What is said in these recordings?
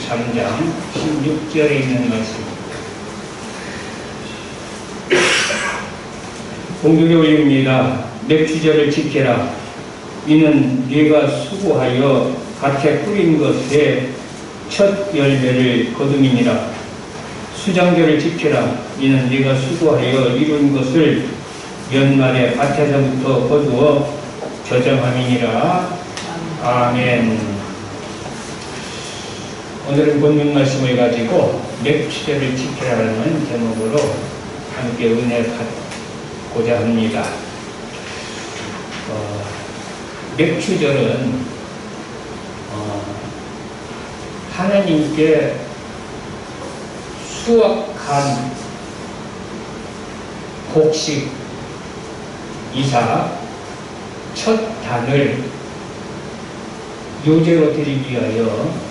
13장 16절에 있는 말씀입니다. 공중에 올립니다. 맥주절을 지켜라. 이는 네가 수고하여 밭에 뿌린 것에 첫 열매를 거둠이니라. 수장절을 지켜라. 이는 네가 수고하여 이룬 것을 연말에 밭에서부터 거두어 저장함이니라. 아멘. 오늘은 본문 말씀을 가지고 맥주절을 지켜라는 제목으로 함께 은혜 받고자 합니다. 맥주절은 하나님께 수확한 곡식 이사 첫 단을 요제로 드리기 위하여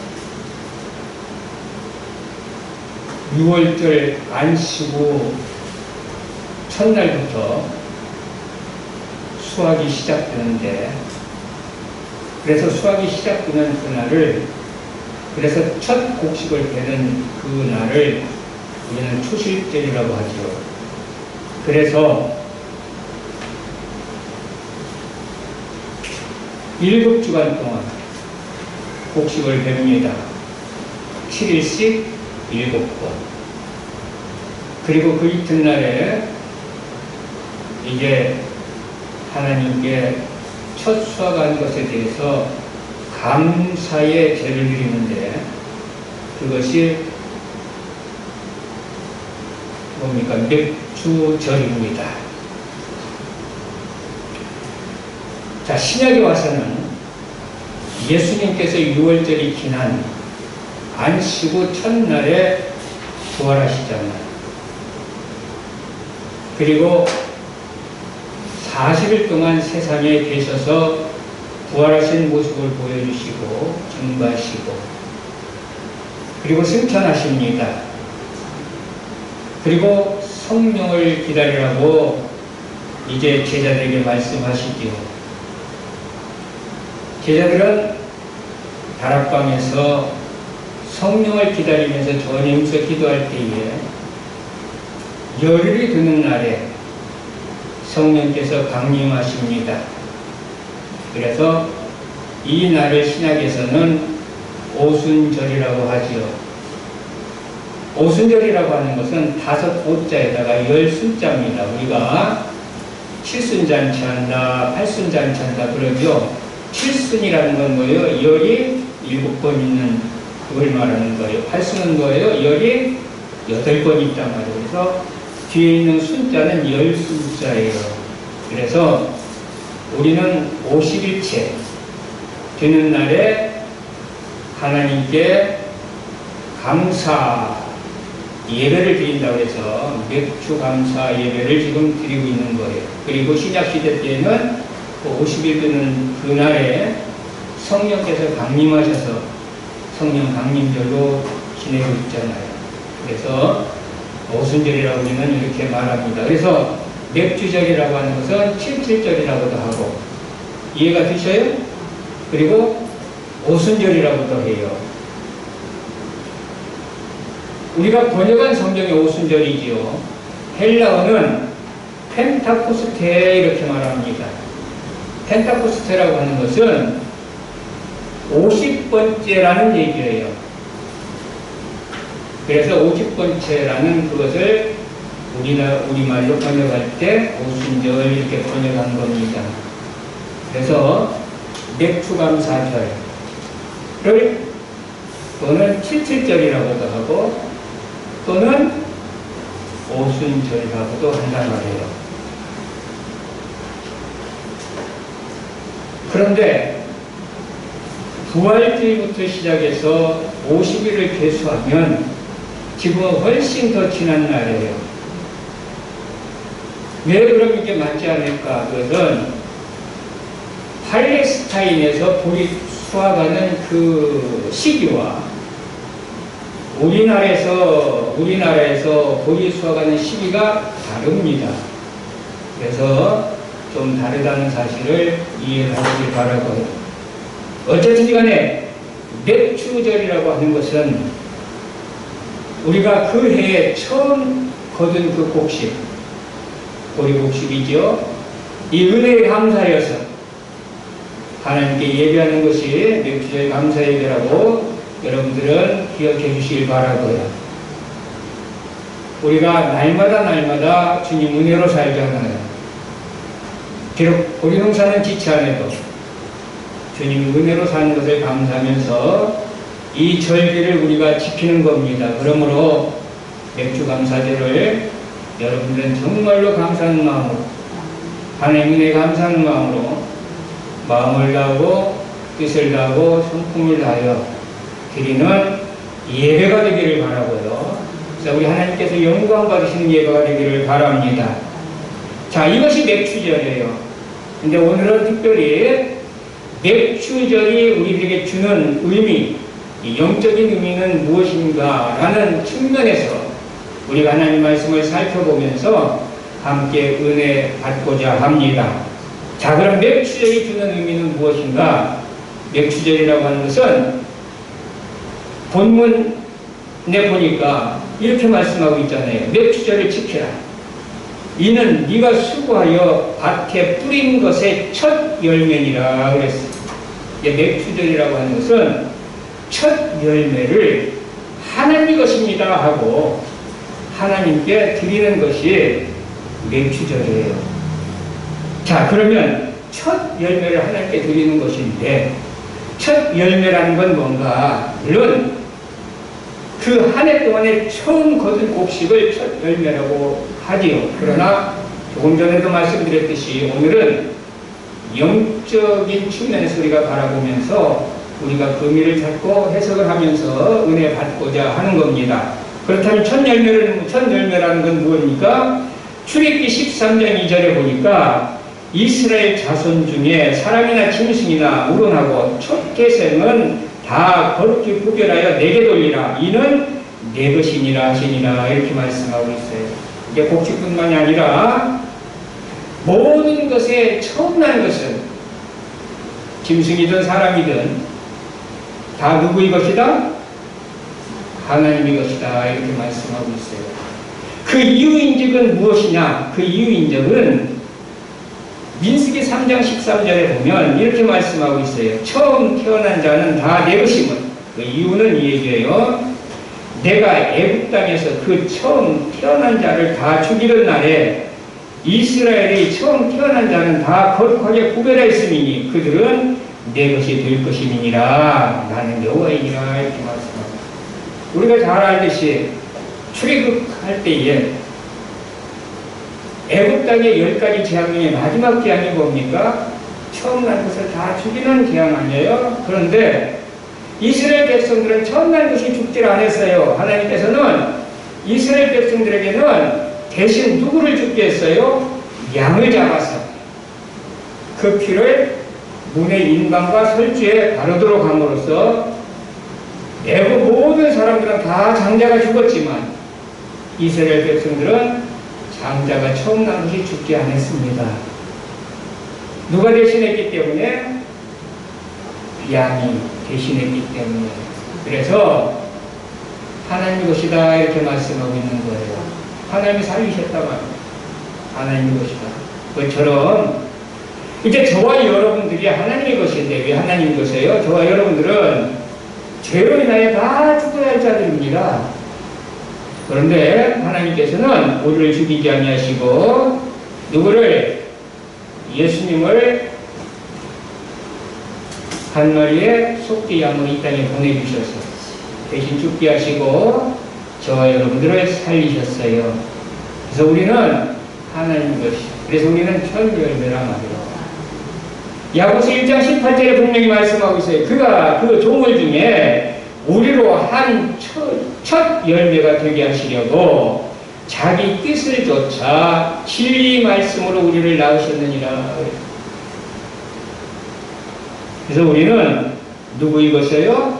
6월절 안식후 첫날부터 수확이 시작되는데, 그래서 수확이 시작되는 그날을, 그래서 첫 곡식을 베는 그날을 우리는 초실절이라고 하죠. 그래서 7주간 동안 곡식을 뱁니다. 7일씩 7번. 그리고 그 이튿날에 이제 하나님께 첫 수확한 것에 대해서 감사의 제를 드리는데, 그것이 뭡니까? 맥주절입니다. 자, 신약에 와서는 예수님께서 6월절이 지난 안식후 첫날에 부활하시잖아요. 그리고 40일 동안 세상에 계셔서 부활하신 모습을 보여주시고 증거하시고, 그리고 승천하십니다. 그리고 성령을 기다리라고 이제 제자들에게 말씀하시지요. 제자들은 다락방에서 성령을 기다리면서 전임서 기도할 때에 열흘이 드는 날에 성령께서 강림하십니다. 그래서 이 날을 신약에서는 오순절이라고 하지요. 오순절이라고 하는 것은 5오자에다가 10순자입니다. 우리가 7순잔치 한다, 8순잔치 한다 그러죠. 7순이라는 건 뭐예요? 열이 7번 있는 그걸 말하는 거예요. 8순은 뭐예요? 열이 8번 있단 말이에요. 그래서 뒤에 있는 순자는 10순자예요. 그래서 우리는 50일째 되는 날에 하나님께 감사 예배를 드린다고 해서 맥주 감사 예배를 지금 드리고 있는 거예요. 그리고 신약시대 때는 50일 되는 그날에 성령께서 강림하셔서 성령 강림절로 지내고 있잖아요. 그래서 오순절이라고 우리는 이렇게 말합니다. 그래서 맥주절이라고 하는 것은 77절이라고도 하고, 이해가 되셔요? 그리고 오순절이라고도 해요. 우리가 번역한 성경의 오순절이지요. 헬라어는 펜타코스테 이렇게 말합니다. 펜타코스테라고 하는 것은 50번째라는 얘기예요. 그래서 50번째라는 그것을 우리말로 번역할 때 오순절 이렇게 번역한 겁니다. 그래서 맥주감사절을 또는 77절이라고도 하고 또는 오순절이라고도 한단 말이에요. 그런데 부활주의부터 시작해서 50일을 계수하면 지금은 훨씬 더 지난 날이에요. 왜 그럼 이게 맞지 않을까? 그것은 팔레스타인에서 보리 수확하는 그 시기와 우리나라에서 보리 수확하는 시기가 다릅니다. 그래서 좀 다르다는 사실을 이해하시길 바라고요. 어쨌든 간에 맥추절이라고 하는 것은 우리가 그 해에 처음 거둔 그 곡식, 보리곡식이죠. 이 은혜에 감사하여서 하나님께 예배하는 것이 맥추절 감사 예배라고 여러분들은 기억해 주시길 바라고요. 우리가 날마다 주님 은혜로 살잖아요. 비록 우리 농사는 지치 않아도 주님 은혜로 사는 것을 감사하면서 이 절기를 우리가 지키는 겁니다. 그러므로 맥주감사절을 여러분들은 정말로 감사하는 마음으로, 하나님 은혜 감사하는 마음으로 마음을 다하고 뜻을 다하고 성품을 다하여 드리는 예배가 되기를 바라고요. 그래서 우리 하나님께서 영광 받으시는 예배가 되기를 바랍니다. 자, 이것이 맥주절이에요. 근데 오늘은 특별히 맥주절이 우리들에게 주는 의미, 영적인 의미는 무엇인가 라는 측면에서 우리가 하나님 말씀을 살펴보면서 함께 은혜 받고자 합니다. 자, 그럼 맥주절이 주는 의미는 무엇인가? 맥주절이라고 하는 것은 본문에 보니까 이렇게 말씀하고 있잖아요. 맥주절을 지키라. 이는 네가 수고하여 밭에 뿌린 것의 첫 열매니라 그랬어요. 맥주절이라고 하는 것은 첫 열매를 하나님 것입니다 하고 하나님께 드리는 것이 맥주절이에요. 자, 그러면 첫 열매를 하나님께 드리는 것인데 첫 열매라는 건 뭔가? 물론 그 한 해 동안에 처음 거둔 곡식을 첫 열매라고 하지요. 그러나 조금 전에도 말씀드렸듯이 오늘은 영적인 측면에서 우리가 바라보면서 우리가 그 의미를 찾고 해석을 하면서 은혜 받고자 하는 겁니다. 그렇다면 첫 열매라는 건 무엇입니까? 출애굽기 13장 2절에 보니까 이스라엘 자손 중에 사람이나 짐승이나 우론하고 첫 태생은 다 거룩히 구별하여 내게 돌리라. 이는 내 것이니라 하시니라. 이렇게 말씀하고 있어요. 이게 곡식뿐만이 아니라 모든 것에 처음 난 것은 짐승이든 사람이든 다 누구의 것이다? 하나님의 것이다. 이렇게 말씀하고 있어요. 그 이유인적은 무엇이냐? 그 이유인적은 민수기 3장 13절에 보면 이렇게 말씀하고 있어요. 처음 태어난 자는 다 내 것임은. 그 이유는 이 얘기예요. 내가 애굽 땅에서 그 처음 태어난 자를 다 죽이는 날에 이스라엘이 처음 태어난 자는 다 거룩하게 구별하였음이니 그들은 내 것이 될 것임이니라. 나는 여호와이니라. 이렇게 말씀합니다. 우리가 잘 알듯이 출애굽할 때에 애굽 땅의 10가지 재앙 중에 마지막 재앙이 뭡니까? 처음 난 것을 다 죽이는 재앙 아니에요? 그런데 이스라엘 백성들은 처음 난 것이 죽질 않았어요. 하나님께서는 이스라엘 백성들에게는 대신 누구를 죽게 했어요? 양을 잡아서 그 피를 문의 인방과 설주에 바르도록 함으로써 애굽 모든 사람들은 다 장자가 죽었지만 이스라엘 백성들은 장자가 처음 난 것이 죽지 않았습니다. 누가 대신했기 때문에? 양이 대신했기 때문에. 그래서 하나님 것이다 이렇게 말씀하고 있는 거예요. 하나님이 살리셨다만 하나님 것이다. 그처럼 이제 저와 여러분들이 하나님의 것인데 왜 하나님 것이에요? 저와 여러분들은 죄로 인하여 다 죽어야 할 자들입니다. 그런데 하나님께서는 우리를 죽이지 아니하시고 누구를? 예수님을 한 마리의 속죄 양으로 이 땅에 보내주셔서 대신 죽게 하시고 저와 여러분들을 살리셨어요. 그래서 우리는 하나님 것이. 그래서 우리는 첫 열매라 말이에요. 야고보서 1장 18절에 분명히 말씀하고 있어요. 그가 그 종을 중에 우리로 한 첫 열매가 되게 하시려고 자기 뜻을 조차 진리 말씀으로 우리를 낳으셨느니라. 그래서 우리는 누구의 것이에요?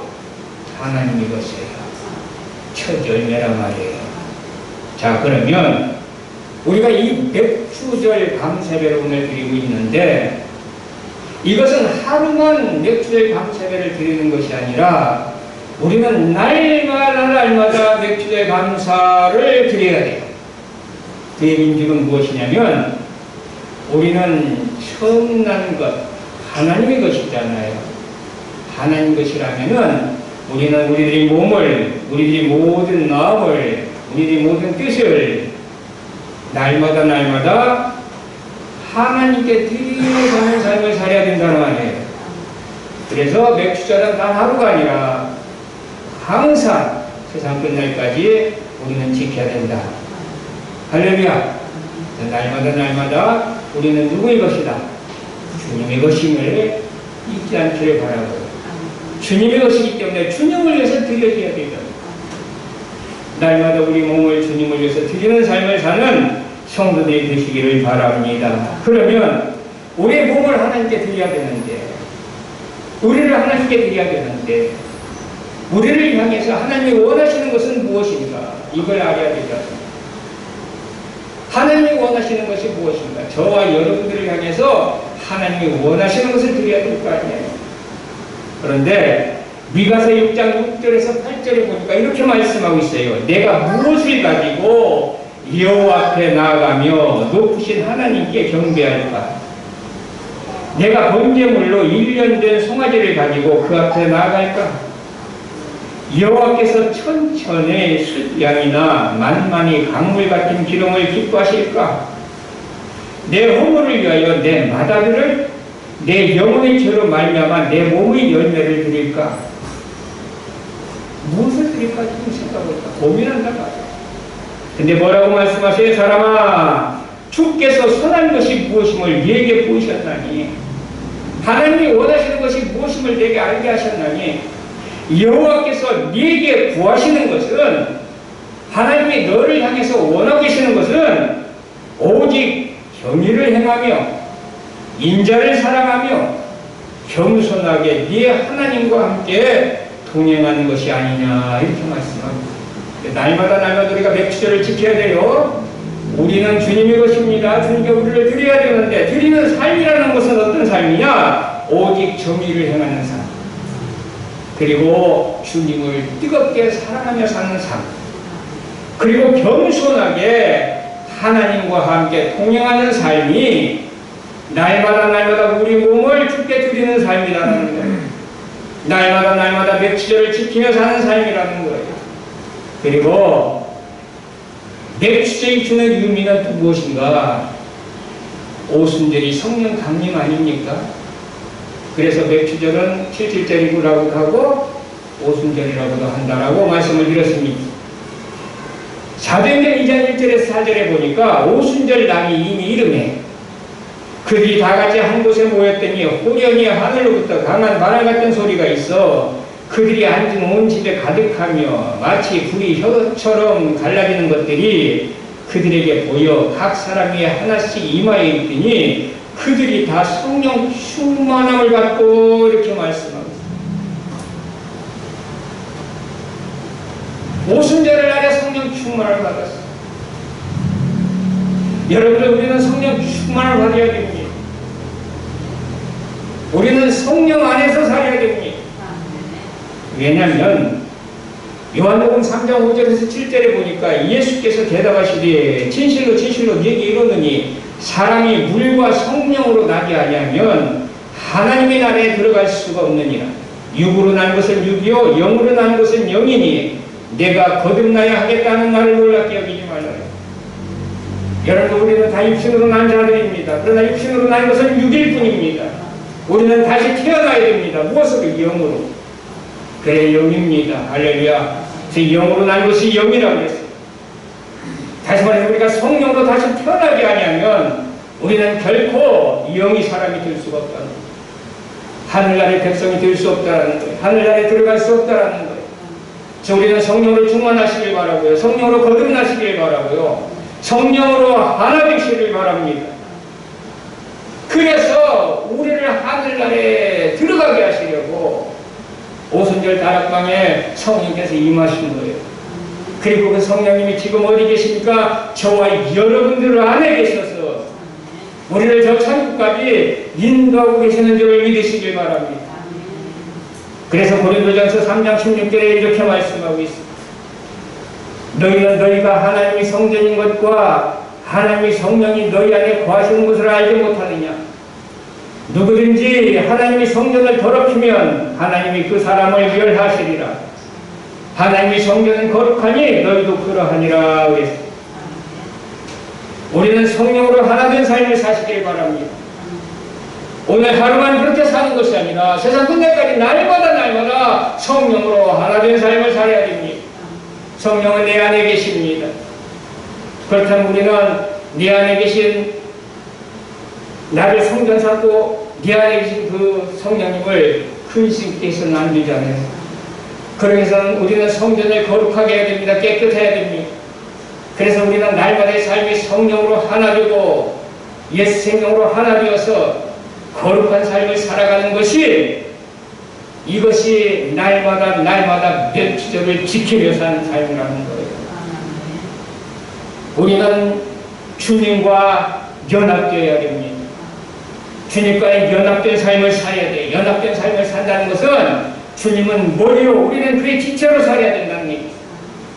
하나님의 것이에요. 첫 열매란 말이에요. 자, 그러면 우리가 이 맥주절 감사배를 오늘 드리고 있는데 이것은 하루만 맥주절 감사배를 드리는 것이 아니라 우리는 날마다 맥주절 감사를 드려야 돼요. 그 얘기는 무엇이냐면 우리는 처음 난 것, 하나님의 것이잖아요. 하나님 것이라면은 우리는 우리들의 몸을, 우리들의 모든 마음을, 우리들의 모든 뜻을 날마다 하나님께 드리는 삶을 살아야 된다는 말이에요. 그래서 맥주절은 단 하루가 아니라 항상 세상 끝날까지 우리는 지켜야 된다. 할렐루야. 날마다 우리는 누구의 것이다? 주님의 것임을 잊지 않기를 바라고요. 주님의 것이기 때문에 주님을 위해서 드려줘야 되죠. 날마다 우리 몸을 주님을 위해서 드리는 삶을 사는 성도들이 되시기를 바랍니다. 그러면 우리의 몸을 하나님께 드려야 되는데, 우리를 하나님께 드려야 되는데, 우리를 향해서 하나님이 원하시는 것은 무엇인가? 이걸 알아야 되죠. 하나님이 원하시는 것이 무엇인가? 저와 여러분들을 향해서 하나님이 원하시는 것을 드려야 될 거 아니에요. 그런데 미가서 6장 6절에서 8절에 보니까 이렇게 말씀하고 있어요. 내가 무엇을 가지고 여호와 앞에 나아가며 높으신 하나님께 경배할까? 내가 번제물로 1년 된 송아지를 가지고 그 앞에 나아갈까? 여호와께서 천천의 숫양이나 만만히 강물 같은 기름을 기뻐하실까? 내 허물을 위하여 내 마다들을 내 영혼의 죄로 말미암아 내 몸의 열매를 드릴까? 무엇을 드릴까 지금 생각할까? 고민한단 말이야. 근데 뭐라고 말씀하세요? 사람아, 주께서 선한 것이 무엇임을 네게 보이셨나니, 하나님이 원하시는 것이 무엇임을 내게 알게 하셨나니, 여호와께서 네게 구하시는 것은, 하나님이 너를 향해서 원하고 계시는 것은 오직 정의를 행하며 인자를 사랑하며 겸손하게 네 하나님과 함께 동행하는 것이 아니냐, 이렇게 말씀합니다. 날마다 우리가 맥주절을 지켜야 돼요. 우리는 주님의 것입니다. 주님께 우리를 드려야 되는데, 드리는 삶이라는 것은 어떤 삶이냐? 오직 정의를 행하는 삶, 그리고 주님을 뜨겁게 사랑하며 사는 삶, 그리고 겸손하게 하나님과 함께 동행하는 삶이 날마다 우리 몸을 주께 드리는 삶이라는 거예요. 날마다 맥주절을 지키며 사는 삶이라는 거예요. 그리고 맥주절이 주는 의미는 또 무엇인가? 오순절이 성령 강림 아닙니까? 그래서 맥주절은 7.7절이라고도 하고 오순절이라고도 한다라고 말씀을 드렸습니다. 사도행전 2장 1절에서 4절에 보니까 오순절 날이 이미 이름에 그들이 다 같이 한 곳에 모였더니 호련히 하늘로부터 강한 바람 같은 소리가 있어 그들이 앉은 온 집에 가득하며 마치 불이 혀처럼 갈라지는 것들이 그들에게 보여 각 사람 위에 하나씩 이마에 있더니 그들이 다 성령 충만함을 받고, 이렇게 말씀합니다. 오순절 날에 성령 충만을 받았어요. 여러분들, 우리는 성령 충만을 받아야 됩니다. 우리는 성령 안에서 살아야 됩니다. 왜냐하면 요한복음 3장 5절에서 7절에 보니까 예수께서 대답하시되 진실로 네게 이르노니 사람이 물과 성령으로 나게 아니하면 하나님의 나라에 들어갈 수가 없느니라. 육으로 난 것은 육이요 영으로 난 것은 영이니 내가 거듭나야 하겠다는 나를 놀랍게 여기지 말라. 여러분, 우리는 다 육신으로 난 자들입니다. 그러나 육신으로 난 것은 육일 뿐입니다. 우리는 다시 태어나야 됩니다. 무엇으로? 영으로. 그래, 영입니다. 할렐루야. 그 영으로 난 것이 영이라고 했어요. 다시 말해서 우리가 성령으로 다시 태어나게 하냐면 우리는 결코 영이 사람이 될 수가 없다는 거예요. 하늘나라의 백성이 될 수 없다는 거예요. 하늘나라에 들어갈 수 없다는 거예요. 그래서 우리는 성령으로 충만하시길 바라고요. 성령으로 거듭나시길 바라고요. 성령으로 하나 되시길 바랍니다. 그래서 우리를 하늘나라에 들어가게 하시려고 오순절 다락방에 성령께서 임하신 거예요. 그리고 그 성령님이 지금 어디 계십니까? 저와 여러분들 안에 계셔서 우리를 저 천국까지 인도하고 계시는 줄을 믿으시길 바랍니다. 그래서 고린도전서 3장 16절에 이렇게 말씀하고 있습니다. 너희는 너희가 하나님의 성전인 것과 하나님의 성령이 너희 안에 거하시는 것을 알지 못하느냐. 누구든지 하나님의 성전을 더럽히면 하나님이 그 사람을 멸하시리라. 하나님의 성전은 거룩하니 너희도 그러하니라 그랬습니다. 우리는 성령으로 하나 된 삶을 사시길 바랍니다. 오늘 하루만 그렇게 사는 것이 아니라 세상 끝날까지 날마다 성령으로 하나 된 삶을 살아야 됩니다. 성령은 내 안에 계십니다. 그렇다면 우리는 내 안에 계신 나를 성전 삼고 네 안에 계신 그 성령님을 근심 있게 해서는 안 되잖아요. 그러기 위해서는 우리는 성전을 거룩하게 해야 됩니다. 깨끗해야 됩니다. 그래서 우리는 날마다의 삶이 성령으로 하나 되고 옛 생명으로 하나 되어서 거룩한 삶을 살아가는 것이 이것이 날마다 멸치절을 지키며 사는 삶이라는 거예요. 우리는 주님과 연합되어야 됩니다. 주님과의 연합된 삶을 살아야 돼요. 연합된 삶을 산다는 것은 주님은 머리로 우리는 그의 지체로 살아야 된다는 얘기죠.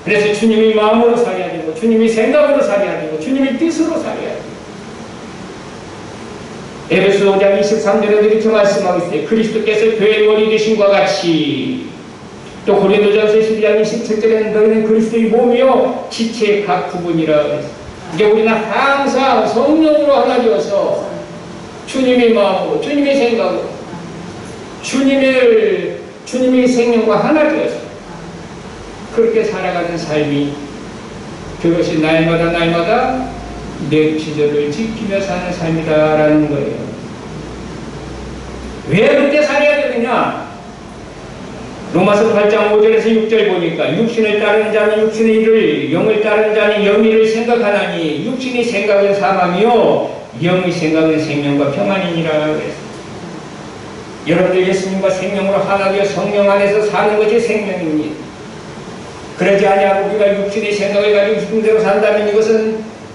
그래서 주님의 마음으로 살아야 되고 주님의 생각으로 살아야 되고 주님의 뜻으로 살아야 돼요. 에베소 5장 23절에도 이렇게 말씀하고 있어요. 그리스도께서 교회의 머리 되신 것 같이 또 고린도전서 12장 27절에는 너희는 그리스도의 몸이요 지체의 각 부분이라 그랬어요. 이제 우리는 항상 성령으로 하나 되어서 주님의 마음으로 주님의 생각으로 주님의 생명과 하나 되어서 그렇게 살아가는 삶이 그것이 날마다 멸치절을 지키며 사는 삶이다라는 거예요. 왜 그렇게 살아야 되느냐? 로마서 8장 5절에서 6절 보니까 육신을 따르는 자는 육신의 일을 영을 따르는 자는 영의 일을 생각하나니 육신의 생각은 사망이요 영의 생각은 생명과 평안이니라 그랬어요. 여러분들 예수님과 생명으로 하나 되어 성령 안에서 사는 것이 생명입니다. 그러지 아니하고 우리가 육신의 생각을 가지고 싶은 대로 산다면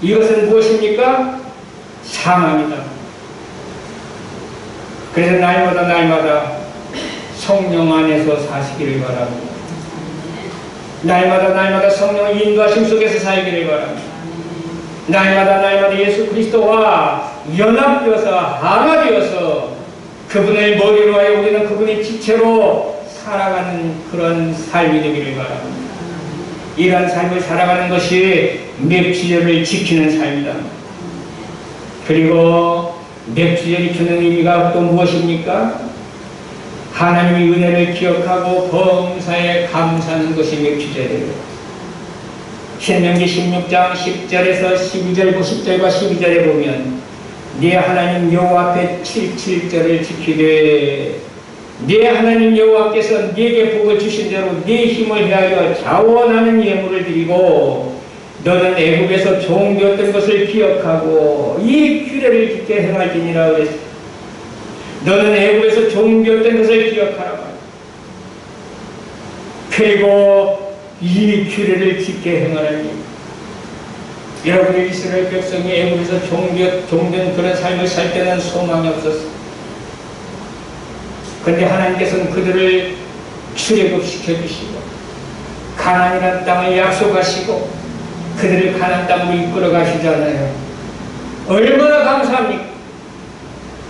이것은 무엇입니까? 사망이다. 그래서 날마다 성령 안에서 사시기를 바랍니다. 날마다 성령의 인도하심 속에서 살기를 바랍니다. 날마다 예수 그리스도와 연합되어서 하나 되어서 그분의 머리로 하여 우리는 그분의 지체로 살아가는 그런 삶이 되기를 바랍니다. 이러한 삶을 살아가는 것이 멸치절을 지키는 삶이다. 그리고 멸치절이 주는 의미가 또 무엇입니까? 하나님의 은혜를 기억하고 범사에 감사하는 것이 멸치절이에요. 신명기 16장 10절에서 12절, 10절과 12절에 보면 네 하나님 여호와 앞에 77절을 지키되 네 하나님 여호와께서 네게 복을 주신 대로 네 힘을 해하여 자원하는 예물을 드리고 너는 애굽에서 종되었던 것을 기억하고 이 규례를 지켜 행할지니라 그랬습니다. 너는 애굽에서 종되었던 것을 기억하라. 그리고 이 규례를 지켜 행하라니. 여러분의 이스라엘 백성이 애굽에서 종된 그런 삶을 살 때는 소망이 없었습니다. 그런데 하나님께서는 그들을 출애굽시켜 주시고 가나안이라는 땅을 약속하시고 그들을 가나안 땅으로 이끌어 가시잖아요. 얼마나 감사합니까?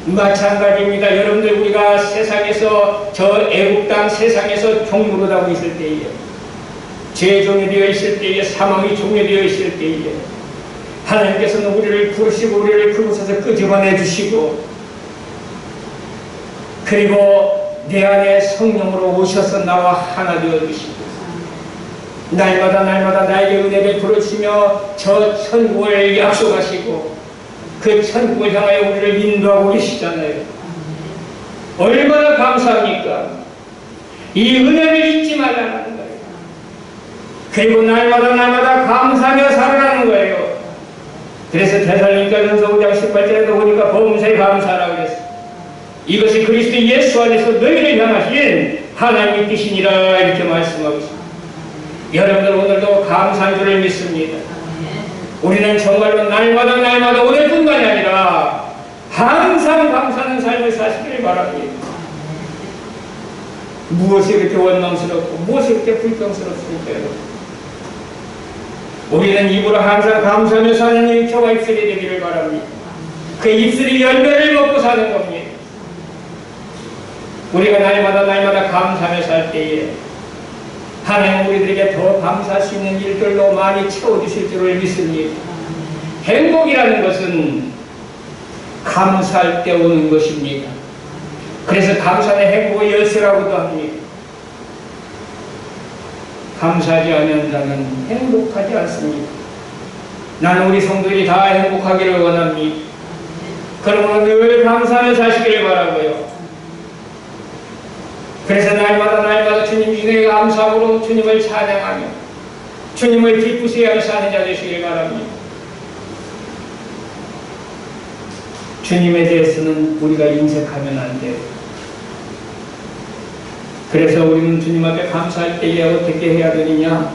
마찬가지입니다. 여러분들 우리가 세상에서 저 애굽 땅 세상에서 종노릇하고 있을 때에 죄종이 되어 있을 때에 사망이 종이 되어 있을 때에 하나님께서는 우리를 부르시고 우리를 그곳에서 끄집어내 주시고 그리고 내 안에 성령으로 오셔서 나와 하나 되어주시고 날마다 나에게 은혜를 부르시며 저 천국을 약속하시고 그 천국을 향하여 우리를 인도하고 계시잖아요. 얼마나 감사합니까? 이 은혜를 잊지 말라는 거예요. 그리고 날마다 감사하며 살아가는 거예요. 그래서 데살로니가전서 5장 18절에도 보니까 범사에 감사하라고 그랬어요. 이것이 그리스도 예수 안에서 너희를 향하신 하나님의 뜻이니라 이렇게 말씀하고 있습니다. 여러분들 오늘도 감사한 줄을 믿습니다. 우리는 정말로 날마다 오늘뿐만이 아니라 항상 감사하는 삶을 사시길 바랍니다. 무엇이 그렇게 원망스럽고 무엇이 그렇게 불평스럽습니까, 여러분? 우리는 입으로 항상 감사하며 사는 일처와 입술이 되기를 바랍니다. 그 입술이 열매를 먹고 사는 겁니다. 우리가 날마다 감사하며 살 때에 하나님은 우리들에게 더 감사할 수 있는 일들로 많이 채워주실 줄을 믿습니다. 행복이라는 것은 감사할 때 오는 것입니다. 그래서 감사는 행복의 열쇠라고도 합니다. 감사하지 않는 자는 행복하지 않습니다. 나는 우리 성도들이 다 행복하기를 원합니다. 그러므로 늘 감사하며 사시기를 바라고요. 그래서 날마다 주님 중에 감사함으로 주님을 찬양하며 주님을 기쁘시게 하며 사는 자 되시길 바랍니다. 주님에 대해서는 우리가 인색하면 안 돼요. 그래서 우리는 주님 앞에 감사할 때에 어떻게 해야 되느냐?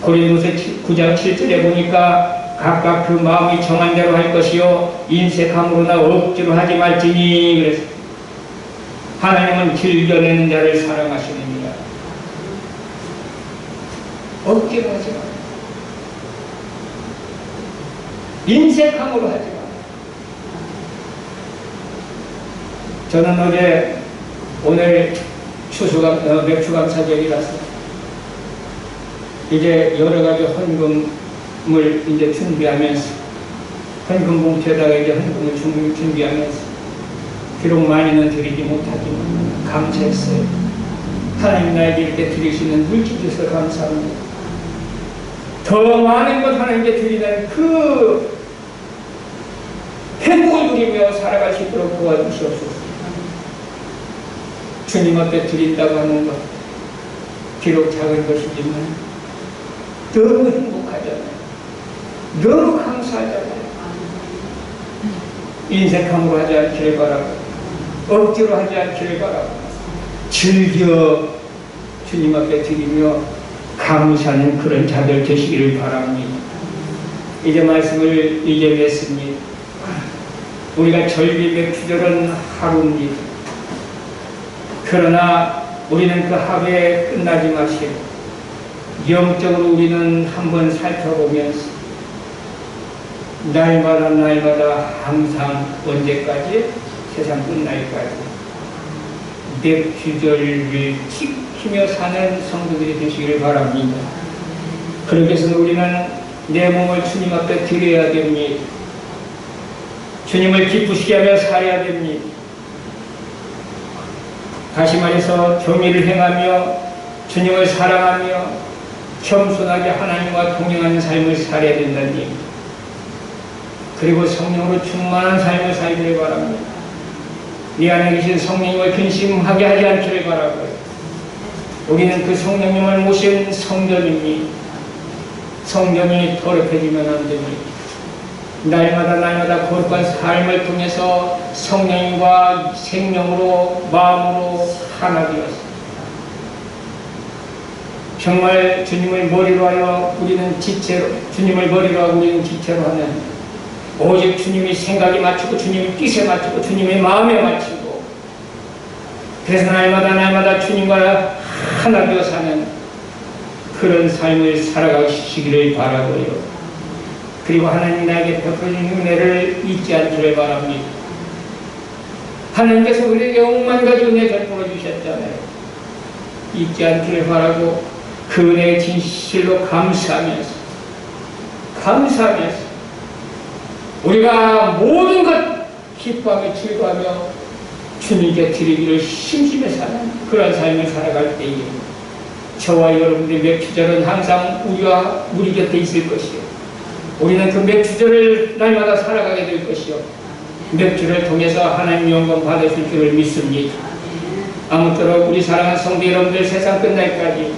고린도서 9장 7절에 보니까 각각 그 마음이 정한 대로 할 것이요 인색함으로나 억지로 하지 말지니. 그래서 하나님은 즐겨내는 자를 사랑하시느니라. 억지로 하지 마. 인색함으로 하지 마. 저는 오늘 맥주감사절이라서 이제 여러가지 헌금을 이제 준비하면서 헌금 봉투에다가 이제 헌금을 준비하면서 비록 많이는 드리지 못하지만 감사했어요. 하나님 나에게 이렇게 드릴 수 있는 물질 주셔서 감사합니다. 더 많은 것 하나님께 드리는 그 행복을 누리며 살아갈 수 있도록 도와주시옵소서. 주님 앞에 드린다고 하는 것 비록 작은 것이지만 너무 행복하잖아요. 너무 감사하잖아요. 인색함으로 하지 않기를 바라고 억지로 하지 않기를 바라고 즐겨 주님 앞에 드리며 감사하는 그런 자들 되시기를 바랍니다. 이제 말씀을 이제 맺습니다. 우리가 절기 맥주절은 하루입니다. 그러나 우리는 그 하루에 끝나지 마시고 영적으로 우리는 한번 살펴보면서 날마다 항상 언제까지? 세상 끝날까지 맥주절을 지키며 사는 성도들이 되시기를 바랍니다. 그렇게 해서 우리는 내 몸을 주님 앞에 드려야 됩니다. 주님을 기쁘시게 하며 살아야 됩니다. 다시 말해서 정의를 행하며 주님을 사랑하며 겸손하게 하나님과 동행하는 삶을 살아야 된다는 얘기입니다. 그리고 성령으로 충만한 삶을 살기를 바랍니다. 네 안에 계신 성령님을 근심하게 하지 않기를 바라고요. 우리는 그 성령님을 모신 성전입니다. 성전이 더럽혀지면 안 됩니다. 날마다 거룩한 삶을 통해서 성령과 생명으로 마음으로 하나 되었습니다. 정말 주님을 머리로 하여 우리는 지체로, 주님을 머리로 하고 우리는 지체로 하는 오직 주님이 생각에 맞추고 주님의 뜻에 맞추고 주님의 마음에 맞추고 그래서 날마다 주님과 하나 되어 사는 그런 삶을 살아가시기를 바라고요. 그리고 하나님 나에게 베푸신 은혜를 잊지 않기를 바랍니다. 하나님께서 우리에게 억만 가지 은혜 베풀어 주셨잖아요. 잊지 않기를 바라고 그 은혜에 진실로 감사하면서 우리가 모든 것 기뻐하며 즐거워하며 주님께 드리기를 심심해 사는 그런 삶을 살아갈 때에 저와 여러분들의 맥주절은 항상 우리 곁에 있을 것이요. 우리는 그 맥주절을 날마다 살아가게 될 것이요. 맥주를 통해서 하나님 영광 받으실 줄을 믿습니다. 아무쪼록 우리 사랑하는 성도 여러분들 세상 끝날까지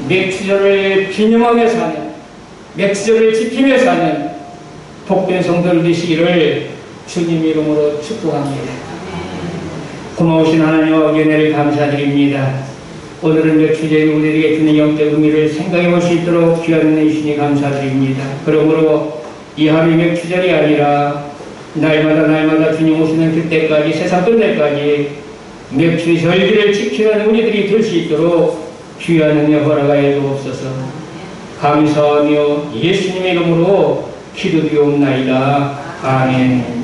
맥주절을 기념하며 사는, 맥주절을 지키며 사는 복된 성도들 되시기를 주님 이름으로 축복합니다. 고마우신 하나님과 은혜를 감사드립니다. 오늘은 맥주절이 우리에게 주는 영적 의미를 생각해 볼 수 있도록 귀한 은혜 주시니 감사드립니다. 그러므로 이 하루 맥주절이 아니라 날마다 주님 오시는 그때까지, 세상 끝날까지 맵추 절기를 지키는 우리들이 될 수 있도록 귀한 은혜 허락하여 주옵소서. 감사하며 예수님의 이름으로 기도드리옵나이다. 아멘.